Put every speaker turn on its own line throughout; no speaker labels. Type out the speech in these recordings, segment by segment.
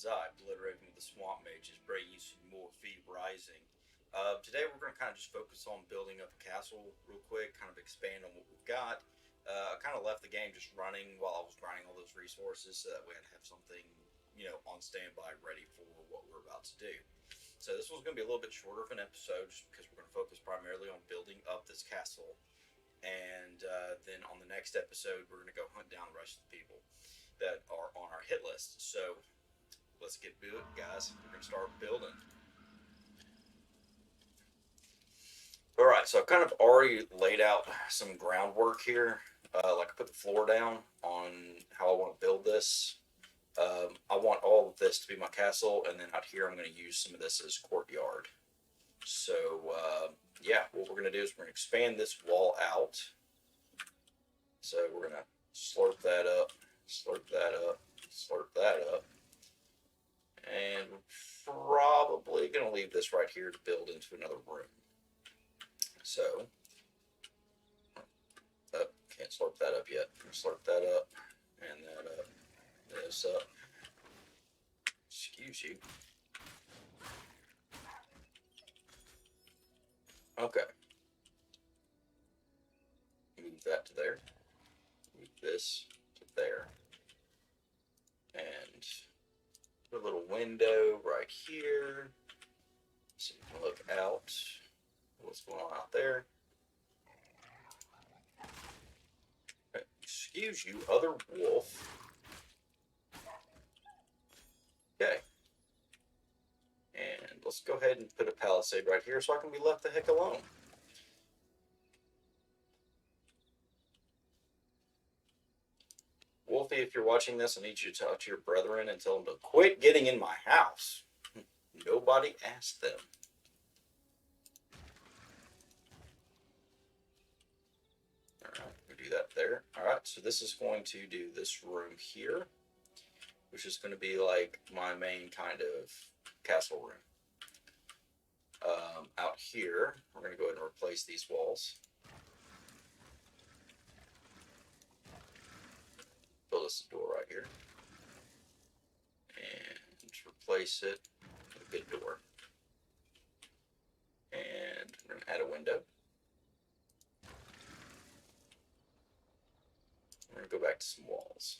I, Bloodraven with the Swamp Mages, bringing you some more Fee Rising. Today we're going to kind of just focus on building up a castle real quick, kind of expand on what we've got. I kind of left the game just running while I was grinding all those resources so that way I'd have something, on standby ready for what we're about to do. So this one's going to be a little bit shorter of an episode just because we're going to focus primarily on building up this castle. And then on the next episode, we're going to go hunt down the rest of the people that are on our hit list. So let's get to it, guys. We're going to start building. All right, so I've kind of already laid out some groundwork here. Like I put the floor down on how I want to build this. I want all of this to be my castle, and then out here I'm going to use some of this as courtyard. So, yeah, what we're going to do is we're going to expand this wall out. So we're going to slurp that up, slurp that up, slurp that up. And we're probably going to leave this right here to build into another room. So, can't slurp that up yet. Slurp that up, and that up, this up. Excuse you. Okay. Move that to there. Move this to there. And put a little window right here. So you can look out. What's going on out there? Excuse you, other wolf. Okay. And let's go ahead and put a palisade right here so I can be left the heck alone. Wolfie, if you're watching this, I need you to talk to your brethren and tell them to quit getting in my house. Nobody asked them. Alright, we do that there. Alright, so this is going to do this room here, which is going to be like my main kind of castle room. Out here, we're going to go ahead and replace these walls. Build us a door right here. And replace it with a good door. And we're going to add a window. We're going to go back to some walls.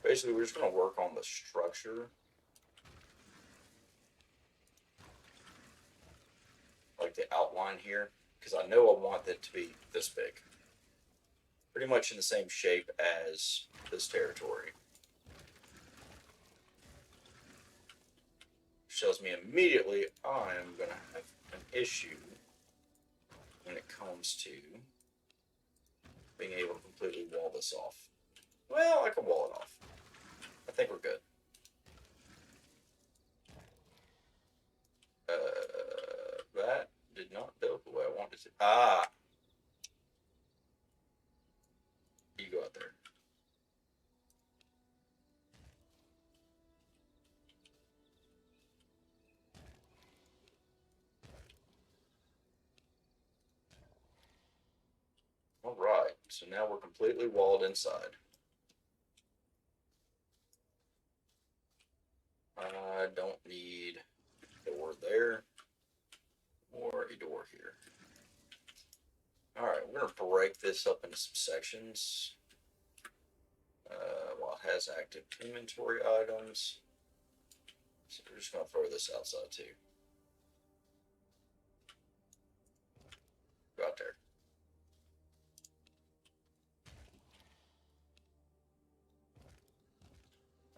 Basically, we're just going to work on the structure. Like the outline here. Because I know I want it to be this big. Pretty much in the same shape as this territory. Shows me immediately I'm going to have an issue when it comes to being able to completely wall this off. Well, I can wall it off. I think we're good. That did not build the way I wanted to. Ah! You go out there. Alright, so now we're completely walled inside. I don't need a door there or a door here. Alright, we're going to break this up into some sections. While it has active inventory items. So we're just going to throw this outside too. Go out there.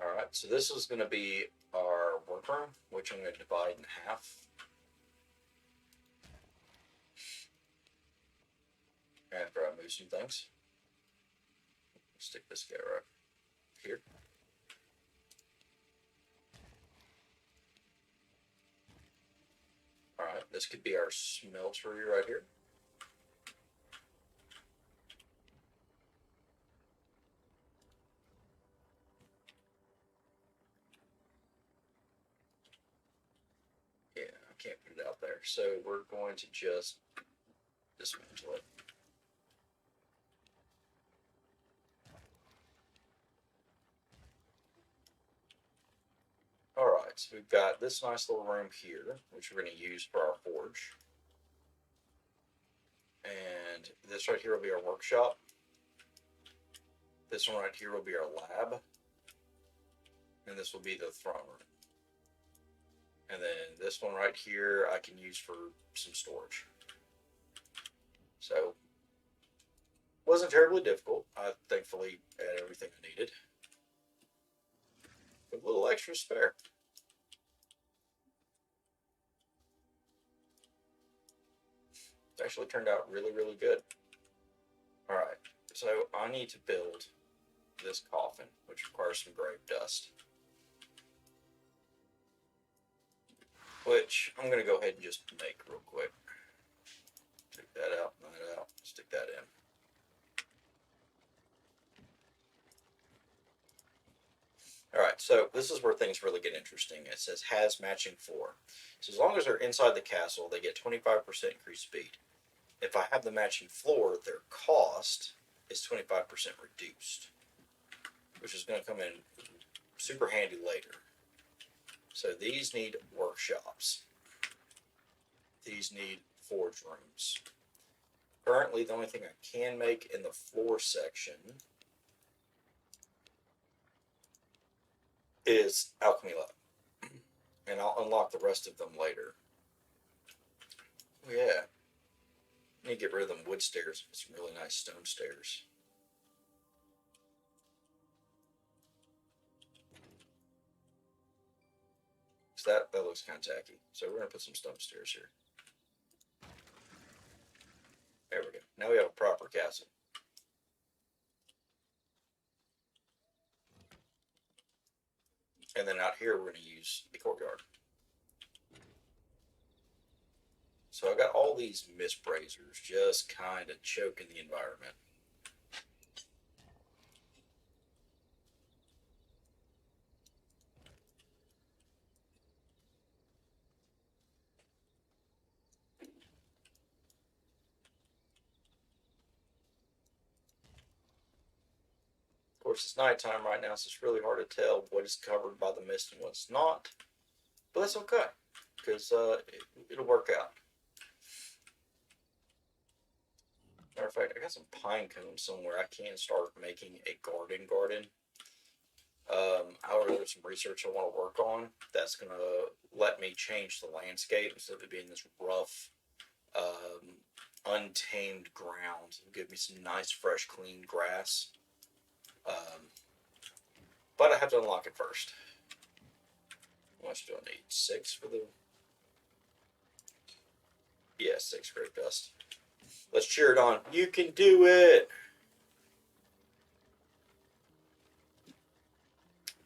Alright, so this is going to be our workroom, which I'm going to divide in half. After I move some things. Stick this guy right here. Alright, this could be our smeltery right here. Yeah, I can't put it out there. So we're going to just dismantle it. right, so we've got this nice little room here, which we're going to use for our forge. And this right here will be our workshop. This one right here will be our lab. And this will be the throne room. And then this one right here I can use for some storage. So, wasn't terribly difficult. I thankfully had everything I needed. With a little extra spare. It actually turned out really, really good. Alright, so I need to build this coffin, which requires some grave dust. Which I'm going to go ahead and just make real quick. Take that out, stick that in. Alright, so this is where things really get interesting. It says has matching floor. So as long as they're inside the castle, they get 25% increased speed. If I have the matching floor, their cost is 25% reduced, which is going to come in super handy later. So these need workshops. These need forge rooms. Currently, the only thing I can make in the floor section is alchemy lab, and I'll unlock the rest of them later. Oh yeah, I need to get rid of them wood stairs. Some really nice stone stairs. So that looks kind of tacky. So we're gonna put some stone stairs here. There we go. Now we have a proper castle. And then out here, we're going to use the courtyard. So I got all these mist braziers just kind of choking the environment. Of course, it's nighttime right now, so it's really hard to tell what is covered by the mist and what's not. But that's okay, because it'll work out. Matter of fact, I got some pine cones somewhere. I can start making a garden. However, there's some research I want to work on that's going to let me change the landscape instead of it being this rough, untamed ground. It'll give me some nice, fresh, clean grass. But I have to unlock it first. How much do I need? 6 for the... Yeah, 6 grave dust. Let's cheer it on. You can do it!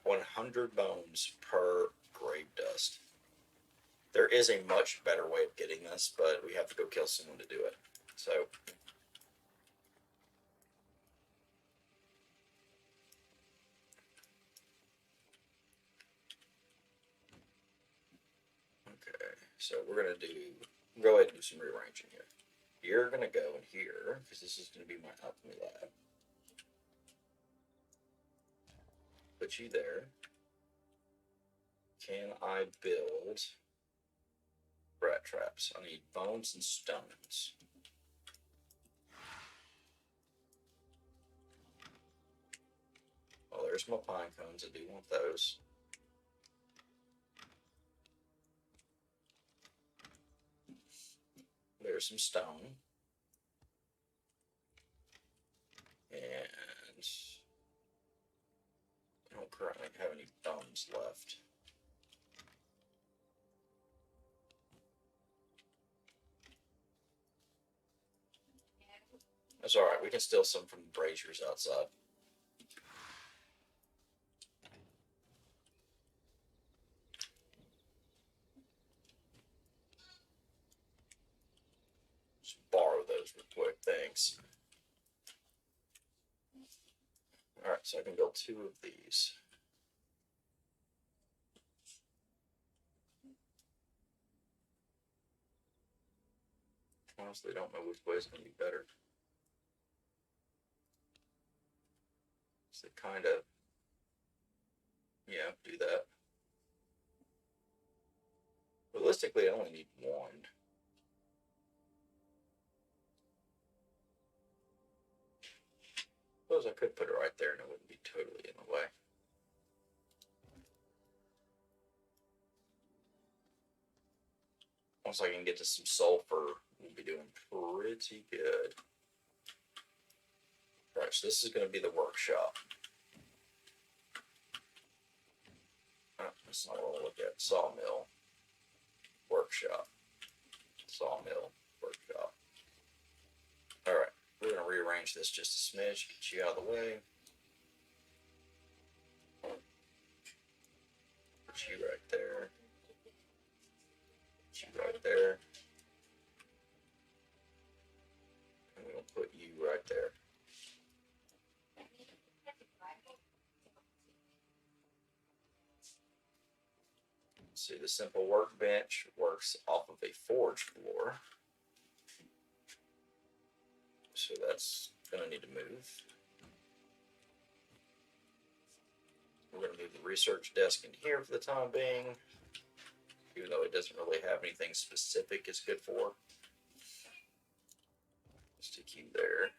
100 bones per grave dust. There is a much better way of getting this, but we have to go kill someone to do it. So... Okay, so we're going to go ahead and do some rearranging here. You're going to go in here, because this is going to be my alchemy lab. Put you there. Can I build rat traps? I need bones and stones. Well, there's my pine cones. I do want those. There's some stone. And I don't currently have any bones left. That's alright, we can steal some from the braziers outside. Just borrow those real quick, thanks. Alright, so I can build 2 of these. Honestly, don't know which way is going to be better. So kind of, yeah, do that. Realistically, I only need one. Suppose I could put it right there and it wouldn't be totally in the way. Once I can get to some sulfur, we'll be doing pretty good. Right, so this is going to be the workshop. Oh, that's not what I'll look at. Sawmill. Workshop. Sawmill. Workshop. Alright, we're going to rearrange this just a smidge, get you out of the way. Put you right there. Put you right there. And we'll put you right there. See, the simple workbench works off of a forge floor. So that's going to need to move. We're going to move the research desk in here for the time being, even though it doesn't really have anything specific it's good for. Stick you there.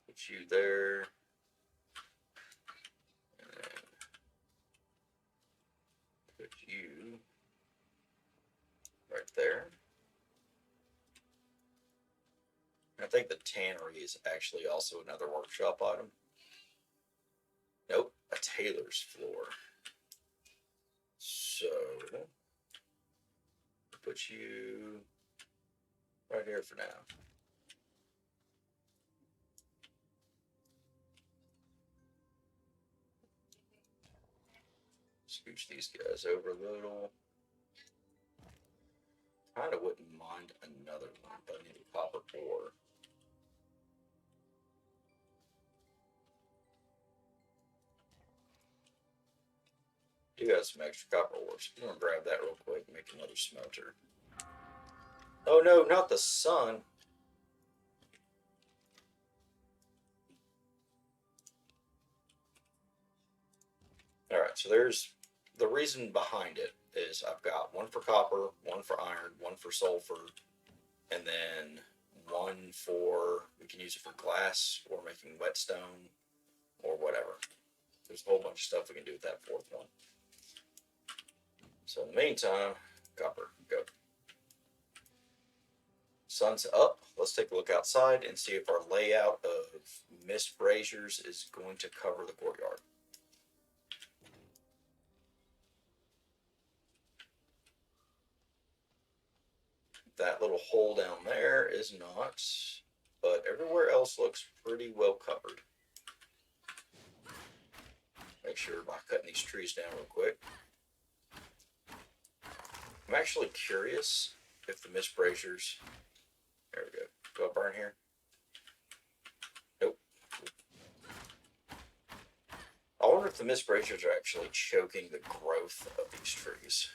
Put you there. And then put you right there. I think the tannery is actually also another workshop item. Nope, a tailor's floor. So, put you right here for now. Scooch these guys over a little. Kinda wouldn't mind another one, but I need a copper ore. Do got some extra copper ores. I'm gonna grab that real quick and make another smelter. Oh no, not the sun. Alright, so there's the reason behind it is I've got one for copper, one for iron, one for sulfur, and then one for, we can use it for glass or making whetstone or whatever. There's a whole bunch of stuff we can do with that fourth one. So in the meantime, copper, go. Sun's up. Let's take a look outside and see if our layout of mist braziers is going to cover the courtyard. That little hole down there is not, but everywhere else looks pretty well covered. Make sure by cutting these trees down real quick. I'm actually curious if the mist braziers, there we go, do I burn here? Nope. I wonder if the mist braziers are actually choking the growth of these trees.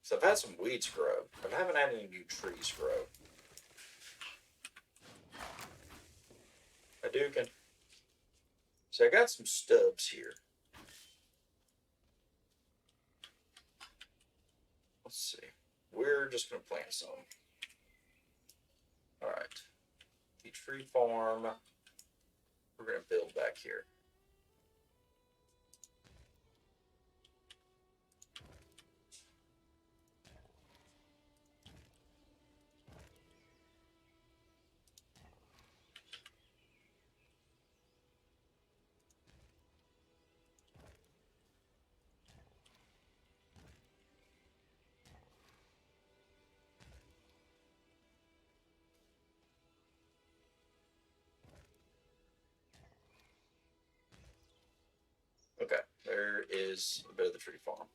So I've had some weeds grow, but I haven't had any new trees grow. I do can. So I got some stubs here. Let's see. We're just going to plant some. Alright. The tree farm. We're going to build back here. Okay, there is a bit of the tree farm.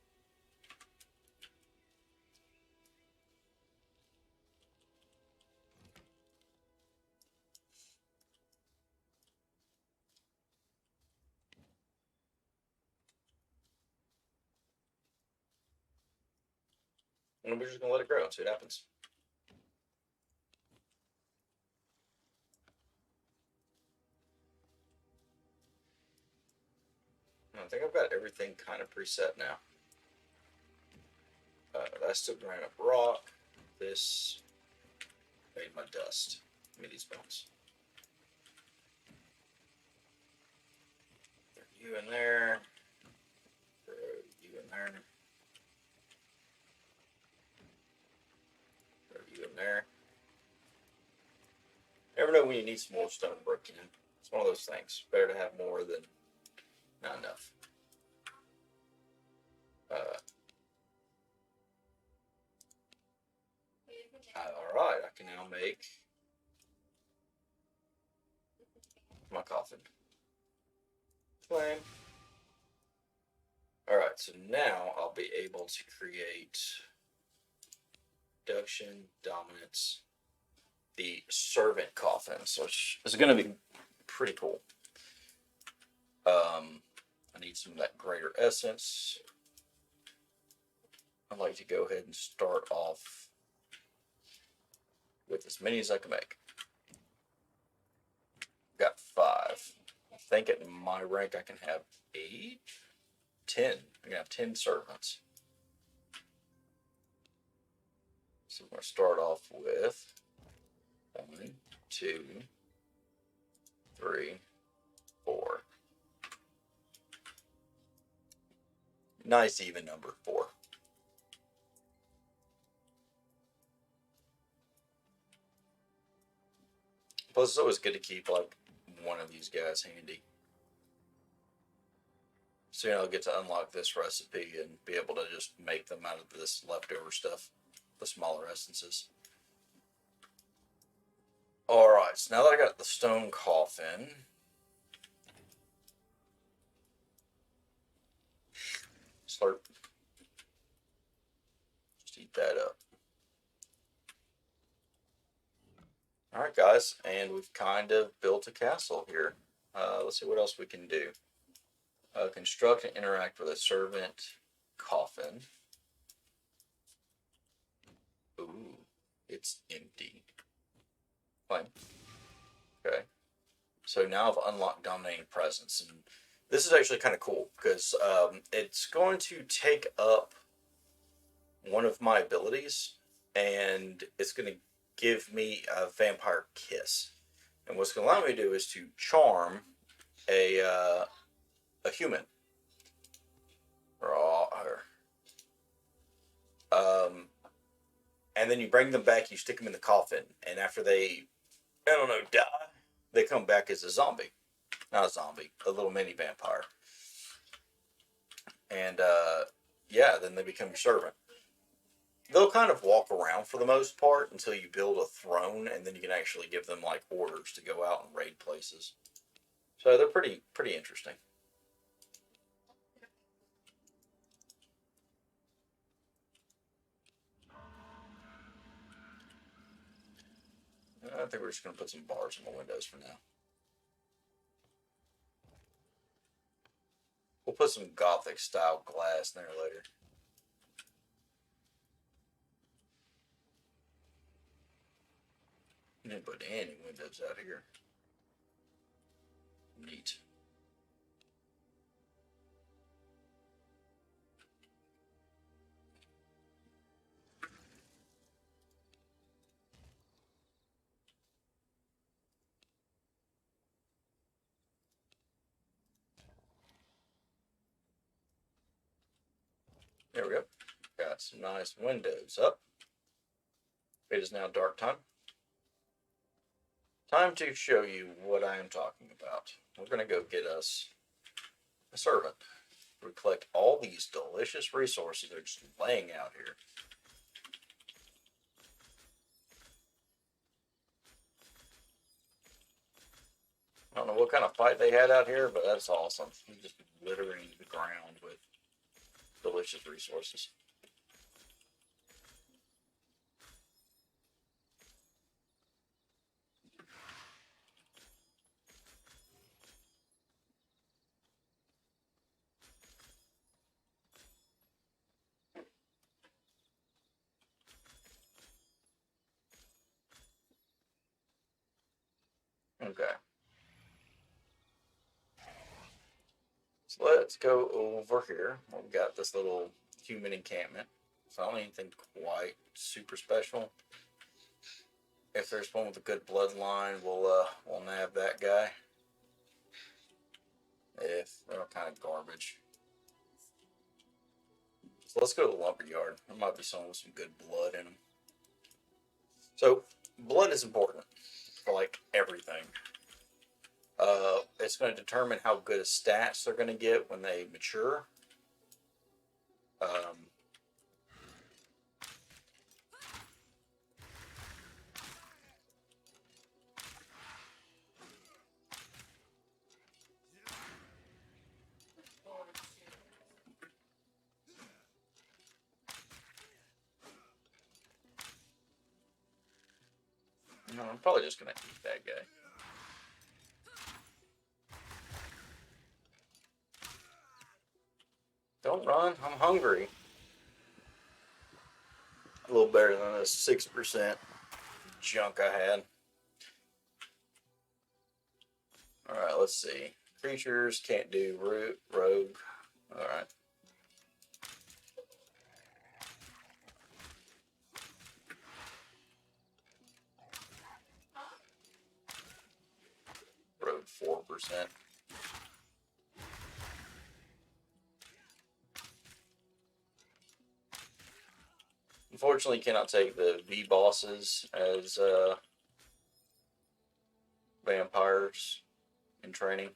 And we're just going to let it grow and see what happens. I think I've got everything kind of preset now. That's still granite rock. This made my dust. Give me these bones. Throw you in there. Throw you in there. Throw you in there. Never know when you need some more stone brick, you know. It's one of those things. Better to have more than not enough. Alright, I can now make my coffin. Flame. Alright, so now I'll be able to create Induction, Dominance, the Servant Coffin, so it's going to be pretty cool. I need some of that Greater Essence. I'd like to go ahead and start off with as many as I can make. Got 5. I think at my rank I can have 8, 10. I can have 10 servants. So we're going to start off with 1, 2, 3, 4. Nice even number, 4. Plus, it's always good to keep like one of these guys handy. So I'll get to unlock this recipe and be able to just make them out of this leftover stuff, the smaller essences. Alright, so now that I got the stone coffin, start, just eat that up. Alright guys, and we've kind of built a castle here. Let's see what else we can do. Construct and interact with a servant coffin. Ooh, it's empty. Fine. Okay. So now I've unlocked Dominating Presence, and this is actually kind of cool because it's going to take up one of my abilities, and it's going to give me a Vampire Kiss. And what's going to allow me to do is to charm a human. And then you bring them back, you stick them in the coffin, and after they, I don't know, die, they come back as a zombie. Not a zombie, a little mini vampire. And, yeah, then they become your servant. They'll kind of walk around for the most part until you build a throne, and then you can actually give them, like, orders to go out and raid places. So they're pretty interesting. I think we're just going to put some bars in the windows for now. We'll put some Gothic style glass in there later. You didn't put any windows out here. Neat. There we go. Got some nice windows up. It is now dark time. Time to show you what I am talking about. We're going to go get us a servant. We collect all these delicious resources that are just laying out here. I don't know what kind of fight they had out here, but that's awesome. Just littering the ground with delicious resources. Okay. So let's go over here. We've got this little human encampment. So I don't even think quite super special. If there's one with a good bloodline, we'll nab that guy. If they're kind of garbage. So let's go to the lumberyard. There might be someone with some good blood in them. So blood is important for like everything. It's going to determine how good a stats they're going to get when they mature. No, I'm probably just going to eat that guy. Don't run. I'm hungry. A little better than this 6% junk I had. Alright, let's see. Creatures can't do rogue. Alright. Rogue 4%. Unfortunately, cannot take the V bosses as vampires in training.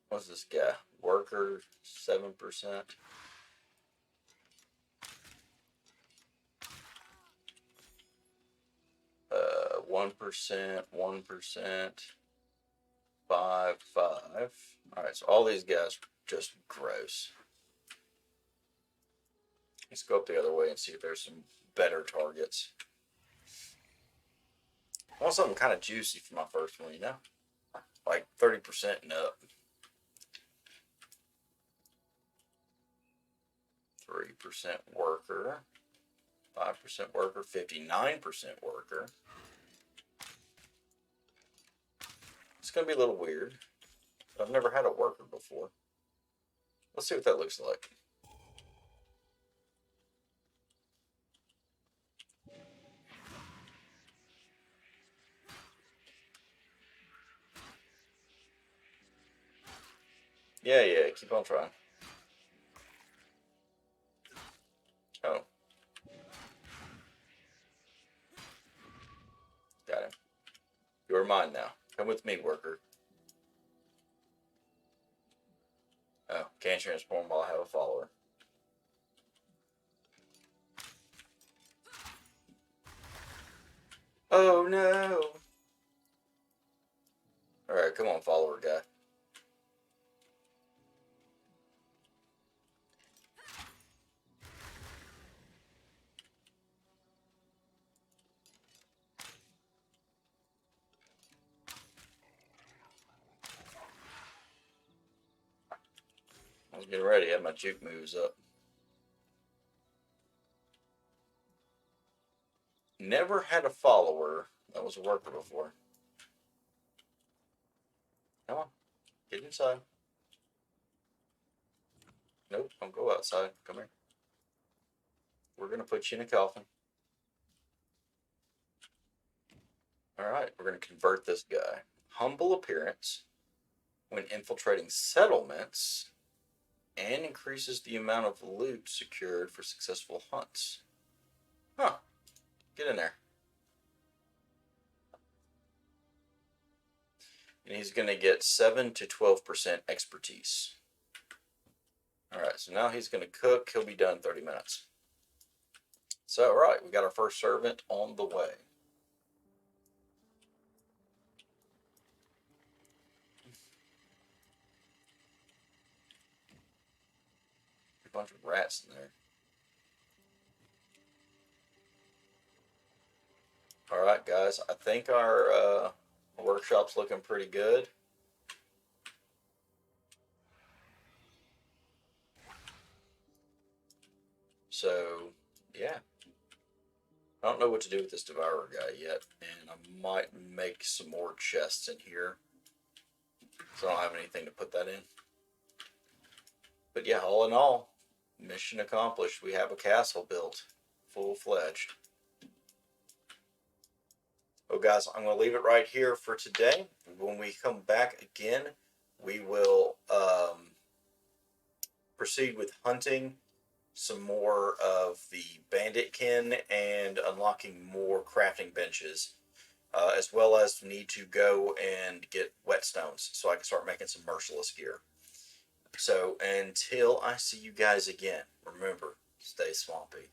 What's this guy? Worker 7%. 1%, 1%, 5, 5. Alright, so all these guys are just gross. Let's go up the other way and see if there's some better targets. I want something kind of juicy for my first one, you know? Like 30% and up. 3% worker. 5% worker. 59% worker. It's going to be a little weird. I've never had a worker before. Let's see what that looks like. Yeah, keep on trying. Oh. Got him. You're mine now. Come with me, worker. Oh, can't transform while I have a follower. Oh no! Alright, come on, follower guy. I was getting ready, I had my juke moves up. Never had a follower that was a worker before. Come on, get inside. Nope, don't go outside. Come here. We're going to put you in a coffin. Alright, we're going to convert this guy. Humble appearance when infiltrating settlements and increases the amount of loot secured for successful hunts. Huh. Get in there. And he's going to get 7 to 12% expertise. Alright, so now he's going to cook. He'll be done in 30 minutes. So, alright, we got our first servant on the way. A bunch of rats in there. Alright, guys, I think our The workshop's looking pretty good. So, yeah. I don't know what to do with this Devourer guy yet, and I might make some more chests in here. So I don't have anything to put that in. But yeah, all in all, mission accomplished. We have a castle built, full-fledged. Well, guys, I'm going to leave it right here for today. When we come back again, we will proceed with hunting some more of the banditkin and unlocking more crafting benches, as well as need to go and get whetstones so I can start making some merciless gear. So until I see you guys again, remember, stay swampy.